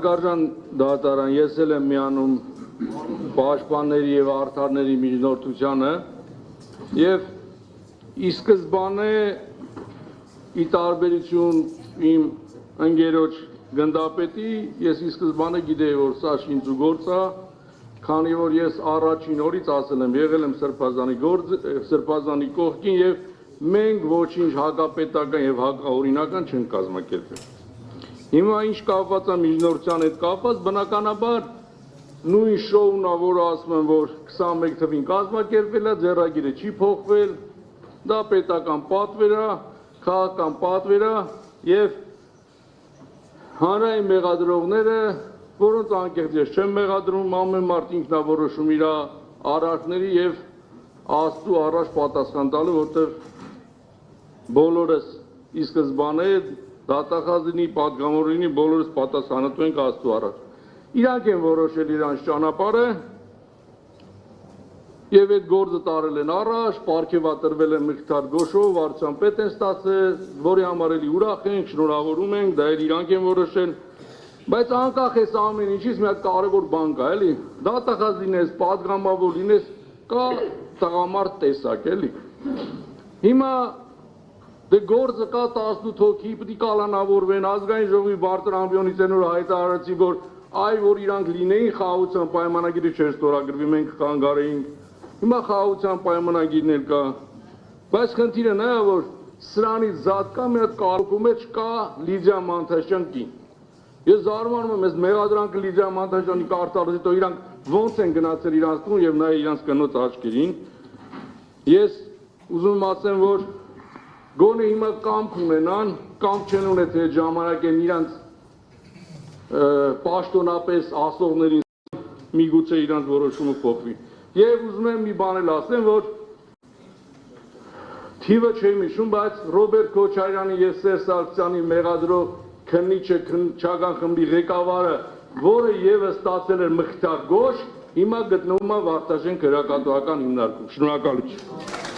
Հարգարժան դատարան, ես էլ եմ միանում պաշտպանների եւ արդարների միջնորդությանը եւ ի սկզբանե ի տարբերություն իմ ընկերոջ գնդապետի ես ի սկզբանե գիտեի որ սա շինծուգործ է, քանի որ ես առաջին օրից ասել եմ եղել եմ Սրբազանի կողքին եւ մենք ոչինչ հակապետական եւ հակաօրինական չենք կազմակերպել։ Հիմա ինչ կապված է միջնորդության հետ կապված, բնականաբար նույն շոուն է, որը ասում են, որ 21 թվին կազմակերպվել է, ձեռագիրը չի փոխվել, դա պետական պատվեր է, քաղաքական պատվեր է եւ հանրային մեղադրողները, որոնց անկեղծ ես չեմ մեղադրում, ամեն մարդ ինքնավորոշում իր արարքների եւ Աստծո առաջ պատասխան տալու, որտեղ բոլորս ի սկզբանե դատախազինի, պատգամավորինի բոլորս պատասխանատու ենք Աստծո առաջ։ Իրանք են որոշել իրանց ճանապարհը եւ այդ գործը տարել են առաջ, պարգևատրվել են Մղթար Գոշով, վարչության պետ են ստացել, որի համար էլի ուրախ ենք, շնորհավորում ենք, դա էլ իրանք են որոշել, բայց անկախ էս ամեն ինչից մի հատ կարևոր բան կա, էլի, դատախազ լինես, պատգամավոր լինես, կա տղամարդ տեսակ, էլի։ Հիմա դե գործը կա 18 հոգի, պետք է կալանավորվեն, ազգային ժողովի Բարտր ամբիոնից են որ հայտարարեցի, որ այ որ իրանք լինեին խաղաղության պայմանագիրը չէր ստորագրվի, մենք կանգարեինք։ Հիմա խաղաղության պայմանագիրն էլ կա, բայց խնդիրը նա է, որ սրանից զատ կա մի հատ կարոկու մեջ կա Լիդիա Մանթաշյան կին։ Ես զարմանում եմ, այս մեղադրանքը Լիդիա Մանթաշյանի կարտարից հետո իրանք ոնց են գնացել իրանց տուն եւ նայ իրանց կնոջ աչքերին։ Ես ուզում եմ ասեմ, որ գոնե հիմա կամք ունենան, կամք չեն ունեցել այդ ժամանակ են իրանց պաշտոնապես ասողներին միգուցե իրանց որոշումը փոխվի։ Եվ ուզում եմ մի բան էլ ասեմ, որ թիվը չեմ հիշում, բայց Ռոբերտ Քոչարյանի եւ Սերժ Սարգսյանի մեղադրող քննիչը քննչական խմբի ղեկավարը, որը եւս ստացել էր Մղթար Գոշ, հիմա գտնվում է Վարդաշեն քրեակատվական հիմնարկում։ Շնորհակալություն։